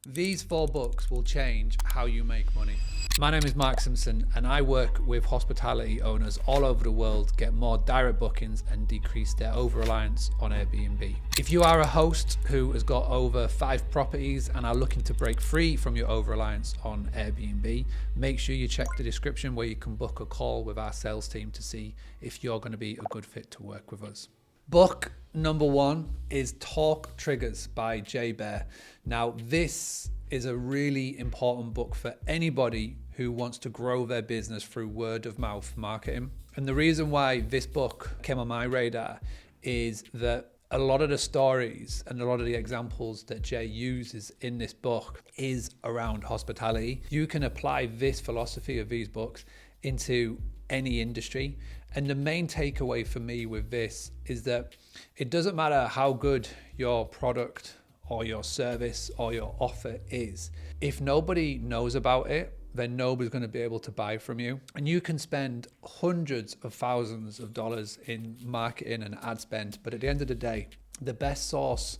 These 4 books will change how you make money. My name is Mark Simpson and I work with hospitality owners all over the world to get more direct bookings and decrease their over-reliance on Airbnb. If you are a host who has got over 5 properties and are looking to break free from your over-reliance on Airbnb, make sure you check the description where you can book a call with our sales team to see if you're going to be a good fit to work with us. Book number 1 is Talk Triggers by Jay Baer. Now, this is a really important book for anybody who wants to grow their business through word of mouth marketing. And the reason why this book came on my radar is that a lot of the stories and a lot of the examples that Jay uses in this book is around hospitality. You can apply this philosophy of these books into any industry. And the main takeaway for me with this is that it doesn't matter how good your product or your service or your offer is. If nobody knows about it, then nobody's going to be able to buy from you. And you can spend hundreds of thousands of dollars in marketing and ad spend, but at the end of the day, the best source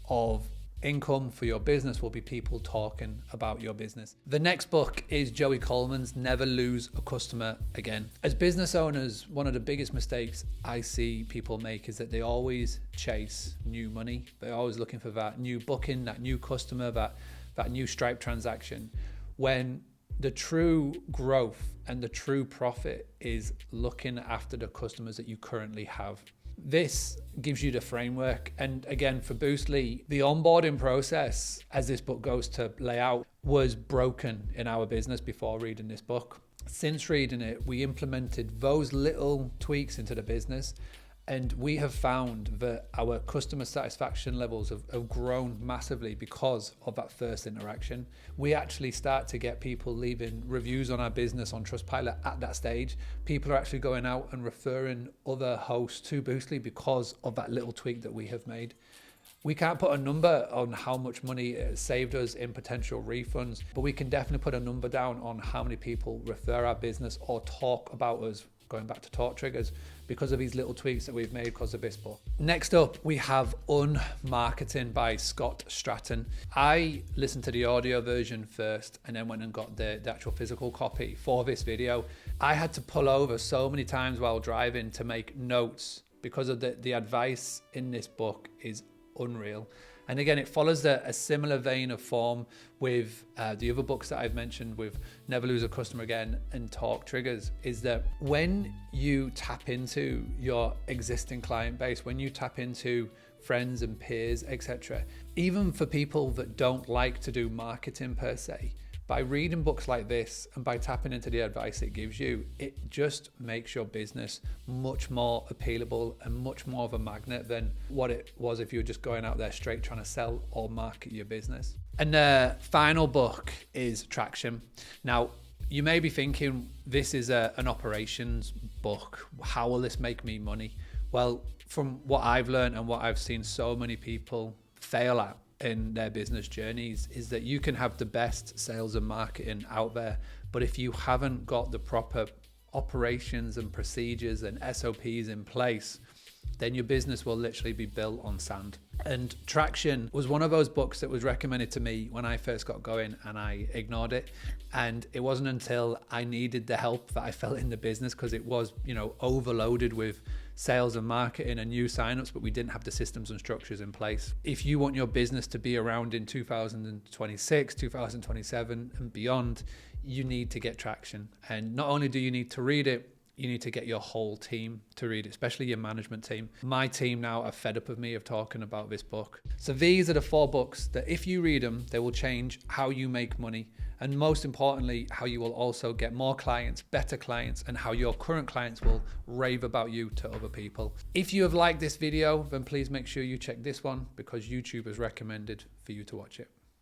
of income for your business will be people talking about your business. The next book is Joey Coleman's Never Lose a Customer Again. As business owners, one of the biggest mistakes I see people make is that they always chase new money. They're always looking for that new booking, that new customer, that new Stripe transaction, when the true growth and the true profit is looking after the customers that you currently have. This gives you the framework. And again, for Boostly, the onboarding process, as this book goes to lay out, was broken in our business before reading this book. Since reading it, we implemented those little tweaks into the business. And we have found that our customer satisfaction levels have grown massively because of that first interaction. We actually start to get people leaving reviews on our business on Trustpilot at that stage. People are actually going out and referring other hosts to Boostly because of that little tweak that we have made. We can't put a number on how much money it saved us in potential refunds, but we can definitely put a number down on how many people refer our business or talk about us, going back to Talk Triggers, because of these little tweaks that we've made because of this book. Next up, we have Unmarketing by Scott Stratton. I listened to the audio version first and then went and got the actual physical copy for this video. I had to pull over so many times while driving to make notes because of the advice in this book is unreal. And again, it follows a similar vein of form with the other books that I've mentioned with Never Lose a Customer Again and Talk Triggers, is that when you tap into your existing client base, when you tap into friends and peers, etc., even for people that don't like to do marketing per se, by reading books like this and by tapping into the advice it gives you, it just makes your business much more appealable and much more of a magnet than what it was if you were just going out there straight trying to sell or market your business. And the final book is Traction. Now, you may be thinking, this is an operations book. How will this make me money? Well, from what I've learned and what I've seen so many people fail at in their business journeys is that you can have the best sales and marketing out there, but if you haven't got the proper operations and procedures and SOPs in place, then your business will literally be built on sand. And Traction was one of those books that was recommended to me when I first got going and I ignored it. And it wasn't until I needed the help that I felt in the business, because it was, overloaded with sales and marketing and new signups, but we didn't have the systems and structures in place. If you want your business to be around in 2026, 2027 and beyond, you need to get Traction. And not only do you need to read it, you need to get your whole team to read it, especially your management team. My team now are fed up of me of talking about this book. So these are the 4 books that if you read them, they will change how you make money. And most importantly, how you will also get more clients, better clients, and how your current clients will rave about you to other people. If you have liked this video, then please make sure you check this one because YouTube has recommended for you to watch it.